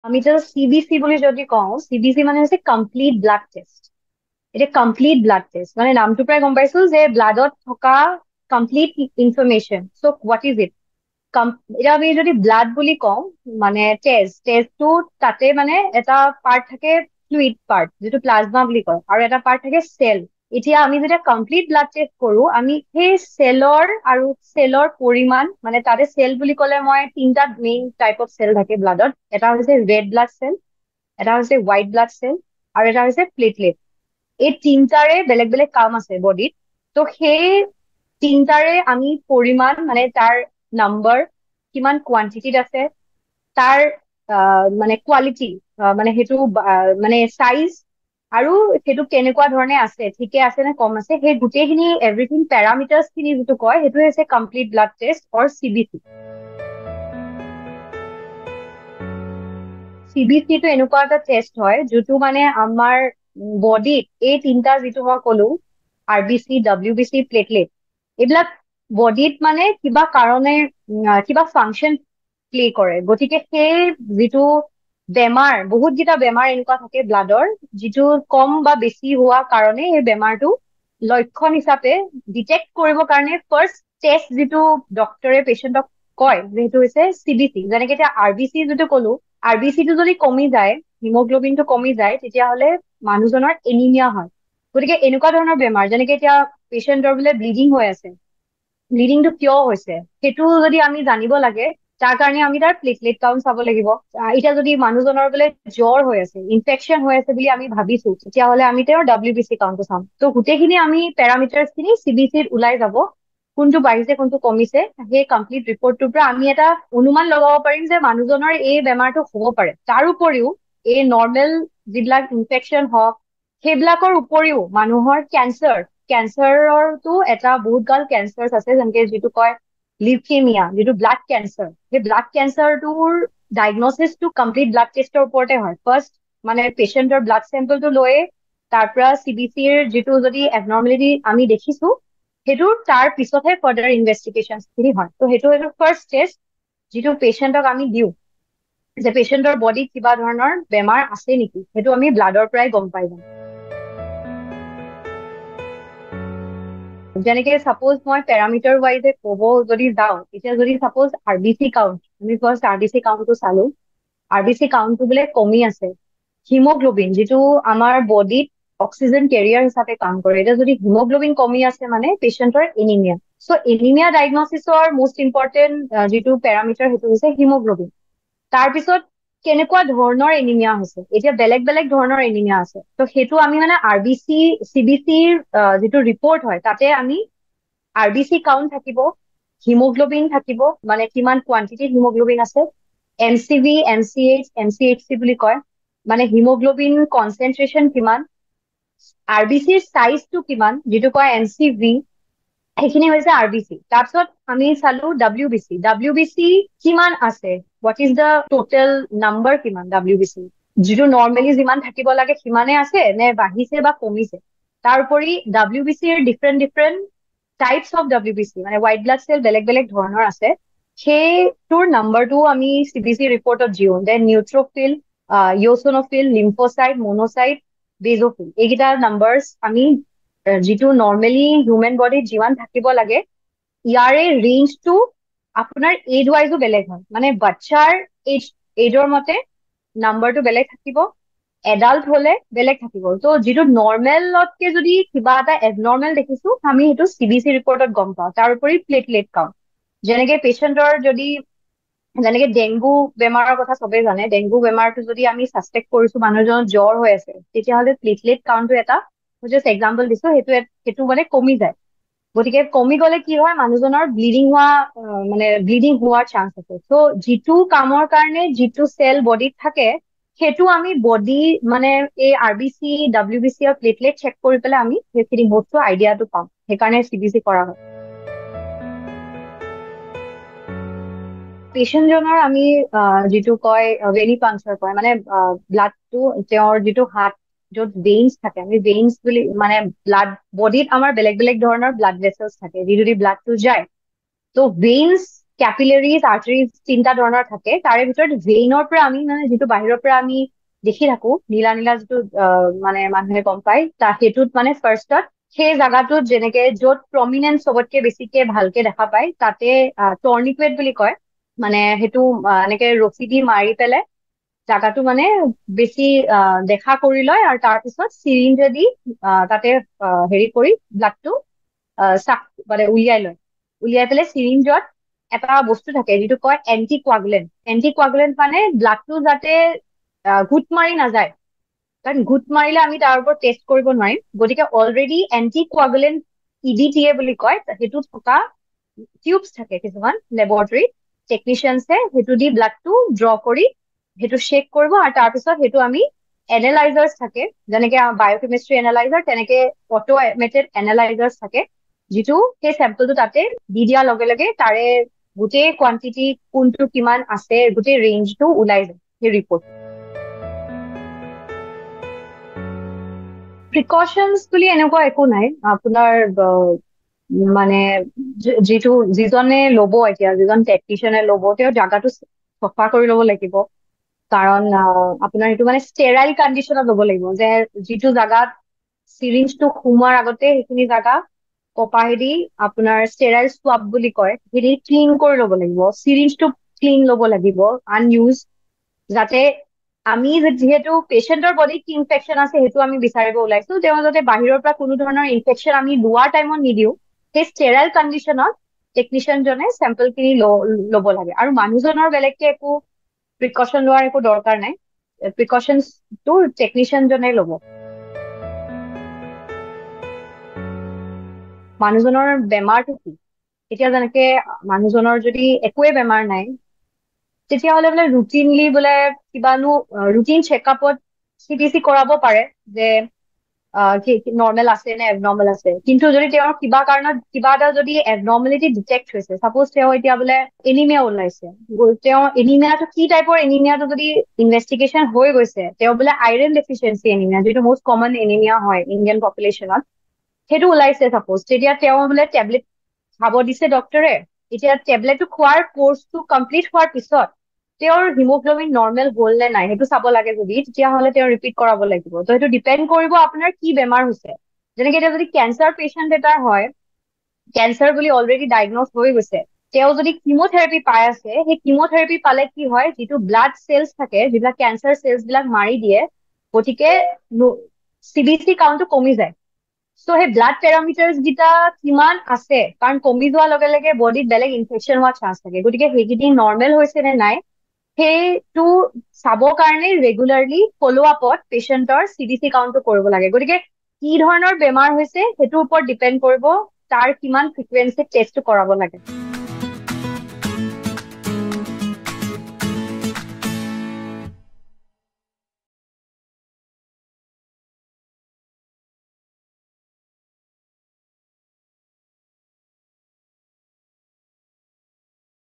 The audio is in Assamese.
আমি জাস্ট সিবিসি বুলি যদি কওঁ, সিবিসি মানে হৈছে কমপ্লিট ব্লাড টেষ্ট। এটা কমপ্লিট ব্লাড টেষ্ট মানে নামটো পৰাই গম পাইছো যে ব্লাডত থকা complete information. So' what is it? এতিয়া আমি যদি ব্লাড বুলি কওঁ, মানে তেজটো তাতে মানে এটা পাৰ্ট থাকে, ফ্লুইড পাৰ্ট যিটো প্লাজমা বুলি কয়, আৰু এটা পাৰ্ট থাকে চেল। এতিয়া আমি যেতিয়া কমপ্লিট ব্লাড টেষ্ট কৰো, আমি সেই চেলৰ পৰিমাণ, মানে তাতে চেল বুলি ক'লে মই তিনটা মেইন টাইপ অফ চেল থাকে ব্লাডত। এটা হৈছে ৰেড ব্লাড চেল, এটা হৈছে হোৱাইট ব্লাড চেল, আৰু এটা হৈছে প্লেটলেট। এই তিনটাৰে বেলেগ বেলেগ কাম আছে বডিত। তো সেই তিনটাৰে আমি পৰিমাণ, মানে তাৰ নাম্বাৰ, কিমান কোৱান্টিটিত আছে, তাৰ মানে কোৱালিটি, মানে সেইটো মানে চাইজ, আৰু সেইটো কেনেকুৱা ধৰণে আছে, ঠিকে আছে নে কম আছে, সেই গোটেইখিনি এভৰিথিং পেৰামিটাৰ্ছ খিনি যিটো কয়, সেইটো হৈছে কমপ্লিট ব্লাড টেষ্ট অৰ চিবিচি। চিবিচি টো এনেকুৱা এটা টেষ্ট হয় যিটো মানে আমাৰ বডিত এই তিনটা যিটো মই কলো, আৰবিচি, ডব্লিউবিচি, প্লেটলেট, এইবিলাক বডিত মানে কিবা কাৰণে কিবা ফাংচন প্লে কৰে। গতিকে সেই যিটো বেমাৰ, বহুত কেইটা বেমাৰ এনেকুৱা থাকে ব্লাডৰ, যিটো কম বা বেছি হোৱা কাৰণে এই বেমাৰটো লক্ষণ হিচাপে ডিটেক্ট কৰিবৰ কাৰণে ফাৰ্ষ্ট টেষ্ট যিটো ডক্তৰে পেচেণ্টক কয় যে সেইটো হৈছে চিবিচি। যেনেকে এতিয়া আৰবিচি যিটো কলো, আৰবিচি টো যদি কমি যায়, হিমোগ্লবিনটো কমি যায়, তেতিয়াহ'লে মানুহজনৰ এনিমিয়া হয়। গতিকে এনেকুৱা ধৰণৰ বেমাৰ, যেনেকে এতিয়া পেচেণ্টৰ বোলে ব্লিডিং হৈ আছে, ব্লিডিংটো কিয় হৈছে সেইটো যদি আমি জানিব লাগে, তাৰ কাৰণে আমি তাৰ প্লেটলেট কাউণ্ট চাব লাগিব। এতিয়া যদি মানুহজনৰ বোলে জ্বৰ হৈ আছে, ইনফেকচন হৈ আছে বুলি আমি ভাবিছো, তেতিয়াহ'লে আমি তেওঁৰ ডাব্লিউবিচি কাউণ্টটো চাম। তো গোটেইখিনি আমি পেৰামিটাৰ্ছ খিনি চিবিচিত ওলাই যাব, কোনটো বাঢ়িছে কোনটো কমিছে। সেই কমপ্লিট ৰিপৰ্টটোৰ পৰা আমি এটা অনুমান লগাব পাৰিম যে মানুহজনৰ এই বেমাৰটো হ'ব পাৰে। তাৰ উপৰিও এই নৰ্মেল যিবিলাক ইনফেকচন হওক, সেইবিলাকৰ উপৰিও মানুহৰ কেঞ্চাৰৰটো এটা বহুত গাল কেঞ্চাৰ আছে, যেনেকে যিটো কয় লিউকেমিয়া, যিটো ব্লাড কেঞ্চাৰ। সেই ব্লাড কেঞ্চাৰটোৰ ডায়গনচিছটো কমপ্লিট ব্লাড টেষ্টৰ ওপৰতে হয়। ফাৰ্ষ্ট মানে পেচেণ্টৰ ব্লাড চেম্পলটো লৈয়ে তাৰ পৰা চিবিচিৰ যিটো যদি এবনৰ্মেলিটি আমি দেখিছো, সেইটো তাৰ পিছতহে ফাৰ্ডাৰ ইনভেষ্টিগেশ্যন খিনি হয়। তো সেইটো ফাৰ্ষ্ট টেষ্ট যিটো পেচেণ্টক আমি দিওঁ, যে পেচেণ্টৰ বডিত কিবা ধৰণৰ বেমাৰ আছে নেকি, সেইটো আমি ব্লাডৰ পৰাই গম পাই যাম। যেনেকে চাপোজ মই পেৰামিটাৰ ৱাইজে ক'ব যদি যাওঁ, এতিয়া যদি চাপোজ আৰবিচি কাউণ্ট, আমি ফাৰ্ষ্ট আৰবিচি কাউণ্টটো চালো, আৰবিচি কাউণ্টটো বোলে কমি আছে। হিমোগ্লবিন যিটো আমাৰ বডিত অক্সিজেন কেৰিয়াৰ হিচাপে কাম কৰে, এতিয়া যদি হিমোগ্লবিন কমি আছে মানে পেচেণ্টৰ এনিমিয়া। চ' এনিমিয়া ডায়গনচিছৰ মষ্ট ইম্পৰ্টেণ্ট যিটো পেৰামিটাৰ, সেইটো হৈছে হিমোগ্লবিন। তাৰপিছত কেনেকুৱা ধৰণৰ এনিমিয়া হৈছে, এতিয়া বেলেগ বেলেগ ধৰণৰ এনিমিয়া আছে। তো সেইটো আমি মানে আৰবিচি, চিবিচিৰ যিটো ৰিপৰ্ট হয়, তাতে আমি আৰবিচি কাউণ্ট থাকিব, হিমোগ্লবিন থাকিব, মানে কিমান কোৱান্টিটিত হিমোগ্লবিন আছে, এমচিভি, এমচিএইচ, এমচিএইচচি বুলি কয়, মানে হিমোগ্লবিন কনচেনট্ৰেচন কিমান, আৰবিচিৰ চাইজটো কিমান, যিটো কয় এমচিভি, সেইখিনি হৈছে আৰবিচি। তাৰপিছত আমি চালো ডাব্লিউবিচি। ডাব্লিউবিচি কিমান আছে, what is the total number, কিমান ডাব্লিউবিচি, যিটো নৰ্মেলি যিমান থাকিব লাগে সিমানে আছে নে বাঢ়িছে বা কমিছে। তাৰোপৰি ডাব্লিউবিচিৰ ডিফাৰেণ্ট ডিফাৰেণ্ট টাইপছ অফ ডাব্লিউবিচি, মানে হোৱাইট ব্লাড চেল বেলেগ বেলেগ ধৰণৰ আছে, সেইটোৰ নাম্বাৰটো আমি চিবিচি ৰিপৰ্টত দিওঁ। দেন নিউট্ৰফিল, ইঅ'চনোফিল, লিম্ফোচাইট, মনোচাইট, বেজোফিল, এইকেইটা নাম্বাৰছ আমি যিটো নৰ্মেলি হিউমেন বডিত যিমান থাকিব লাগে, ইয়াৰে ৰেঞ্জটো আপোনাৰ এইজ ৱাইজো বেলেগ হয়। মানে বাচ্ছাৰ এইজৰ মতে নাম্বাৰটো বেলেগ থাকিব, এডাল্ট হলে বেলেগ থাকিব। তো যিটো নৰ্মেলতকে যদি কিবা এটা এবনৰ্মেল দেখিছো, আমি সেইটো চিবিচি ৰিপৰ্টত গম পাওঁ। তাৰোপৰি প্লেটলেট কাউণ্ট, যেনেকে পেচেণ্টৰ যদি, যেনেকে ডেংগু বেমাৰৰ কথা চবেই জানে, ডেংগু বেমাৰটো যদি আমি ছাছপেক্ট কৰিছো, মানুহজনৰ জ্বৰ হৈ আছে, তেতিয়াহ'লে প্লেটলেট কাউণ্টটো এটা, জাষ্ট এক্সাম্পল দিছো, সেইটো মানে কমি যায়। গতিকে কমি গলে কি হয়, মানুহজনৰ ব্লিডিং হোৱা, মানে ব্লিডিং হোৱাৰ চান্স আছে। চ' যিটো কামৰ কাৰণে যিটো চেল বডিত থাকে, সেইটো আমি বডি, মানে এই আৰবিচি, ডাব্লিউবিচি আৰু প্লেটলেট চেক কৰি পেলাই আমি সেইখিনি বস্তু আইডিয়াটো পাম। সেইকাৰণে চিবিচি কৰা হয়। পেচেণ্টজনৰ আমি যিটো কয় ভেনি পাংচাৰ কয়, মানে ব্লাডটো, তেওঁৰ যিটো হাত, য'ত ভেইনছ থাকে, আমি ভেইনছ বুলি, মানে ব্লাড বডিত আমাৰ বেলেগ বেলেগ ধৰণৰ ব্লাড ভেচেলছ থাকে, যি যদি ব্লাডটো যায়, তো ভেইনছ কেপিলাৰিজ আৰ্টাৰিজ তিনিটা ধৰণৰ থাকে। তাৰে ভিতৰত ভেইনৰ পৰা আমি মানে যিটো বাহিৰৰ পৰা আমি দেখি থাকো নীলা নীলা যিটো মানে মানুহে গম পায় সেইটোত মানে ফাৰ্ষ্টত সেই জাগাটোত যেনেকে য'ত প্ৰমিনেন্স চবতকে বেছিকে ভালকে দেখা পায় তাতে টৰ্নিকুৱেট বুলি কয়। মানে সেইটো এনেকে ৰছী দি মাৰি পেলাই জাগাটো মানে বেছি দেখা কৰি লয় আৰু তাৰপিছত চিৰিঞ্জেদি তাতে হেৰি কৰি ব্লাডটো চাক মানে উলিয়াই পেলাই চিৰিঞ্জত এটা বস্তু থাকে যিটো কয় এন্টিকোৱাগুলেন্ট। এন্টিকোৱাগুলেন্ট মানে ব্লাডটো যাতে ঘোট মাৰি নাযায়, কাৰণ ঘোট মাৰিলে আমি তাৰ ওপৰত টেষ্ট কৰিব নোৱাৰিম। গতিকে অলৰেডি এন্টিকোৱাগুলেন্ট EDTA বুলি কয় সেইটো থকা টিউবছ থাকে কিছুমান লেবৰেটৰীত, টেকনিচিয়ানছে সেইটো দি ব্লাডটো ড্ৰ কৰি সেইটো চেক কৰিব আৰু তাৰপিছত সেইটো আমি এনালাইজাৰ্ছ থাকে, যেনেকে বায়'কেমিষ্ট্ৰি এনালাইজাৰ তেনেকে অট'মেটেড এনালাইজাৰ্ছ থাকে, যিটো সেই চেম্পলটো তাতে দি দিয়াৰ লগে লগে তাৰে গোটেই কোৱান্টিটি কোনটো কিমান আছে গোটেই ৰেঞ্জটো ওলাই যায় সেই ৰিপৰ্ট। প্ৰিকশ্যনছ বুলি এনেকুৱা একো নাই। আপোনাৰ মানে যিজনে ল'ব এতিয়া যিজন টেকনিচিয়ানে ল'ব তেওঁ জাগাটো চফা কৰি ল'ব লাগিব, কাৰণ আপোনাৰ সেইটো মানে ষ্টেৰাইল কণ্ডিশ্যনত ল'ব লাগিব, যে যিটো জাগাত চিৰিঞ্জটো সোমোৱাৰ আগতে সেইখিনি জাগা কপাহেদি আপোনাৰ ষ্টেৰাইল সোৱাব বুলি কয় সেইখিনি ক্লিন কৰি ল'ব লাগিব, চিৰিঞ্জটো ক্লিন ল'ব লাগিব আনইউজ, যাতে আমি যিহেতু পেচেণ্টৰ বডিত কি ইনফেকশ্যন আছে সেইটো আমি বিচাৰিব ওলাইছো, তেওঁ যাতে বাহিৰৰ পৰা কোনো ধৰণৰ ইনফেকশ্যন আমি লোৱাৰ টাইমত নিদিও, সেই ষ্টেৰাইল কণ্ডিশ্যনত টেকনিচিয়ানজনে চেম্পল খিনি ল'ব লাগে। আৰু মানুহজনৰ বেলেগকে একো প্ৰিকশ্যন লোৱাৰ একো দৰকাৰ নাই, প্ৰিকশ্যনটো টেকনিচিয়ানজনে ল'ব। মানুহজনৰ বেমাৰটো কি, এতিয়া যেনেকে মানুহজনৰ যদি একোৱে বেমাৰ নাই তেতিয়াহ'লে বোলে ৰুটিনলি বোলে কিবানো ৰুটিন চেকআপত CBC কৰাব পাৰে যে নৰ্মেল আছে নে এবনৰ্মেল আছে, কিন্তু যদি তেওঁৰ কিবা কাৰণত কিবা এটা যদি এবনৰ্মেলিটি ডিটেক্ট হৈছে, চাপোজ তেওঁ এতিয়া বোলে এনিমিয়া ওলাইছে, তেওঁ এনিমিয়াটো কি টাইপৰ এনিমিয়াটো যদি ইনভেষ্টিগেশ্যন হৈ গৈছে, তেওঁ বোলে আইৰণ ডেফিচিয়েঞ্চি এনিমিয়া যিটো মোষ্ট কমন এনিমিয়া হয় ইণ্ডিয়ান পপুলেশ্যনত, সেইটো ওলাইছে চাপোজ, তেতিয়া তেওঁ বোলে টেবলেট খাব দিছে ডক্টৰে, এতিয়া টেবলেটটো খোৱাৰ কোৰ্চটো কমপ্লিট হোৱাৰ পিছত তেওঁৰ হিমোগ্লবিন নৰ্মেল হ'ল নে নাই সেইটো চাব লাগে যদি, তেতিয়াহ'লে তেওঁ ৰিপিট কৰাব লাগিব। তো সেইটো ডিপেণ্ড কৰিব আপোনাৰ কি বেমাৰ হৈছে। যেনেকে এতিয়া যদি কেঞ্চাৰ পেচেণ্ট এটাৰ হয়, কেঞ্চাৰ বুলি অলৰেডি ডায়গনজ হৈ গৈছে, তেওঁ যদি কিমোথেৰাপি পাই আছে, সেই কিমোথেৰাপি পালে কি হয় যিটো ব্লাড চেলছ থাকে যিবিলাক কেঞ্চাৰ চেলছ বিলাক মাৰি দিয়ে, গতিকে CBC কাউণ্টটো কমি যায়। চ' সেই ব্লাড পেৰামিটাৰ্ছ কেইটা কিমান আছে, কাৰণ কমি যোৱাৰ লগে লগে বডিত বেলেগ ইনফেকশ্যন হোৱাৰ চান্স থাকে, গতিকে সেইকেইদিন নৰ্মেল হৈছে নে নাই সেইটো চাবৰ কাৰণে ৰেগুলাৰলি ফল' আপত পেচেণ্টৰ CBC কাউণ্টটো কৰিব লাগে। গতিকে কি ধৰণৰ বেমাৰ হৈছে সেইটোৰ ওপৰত ডিপেণ্ড কৰিব তাৰ কিমান ফ্ৰিকুৱেঞ্চিত টেষ্টটো কৰাব লাগে।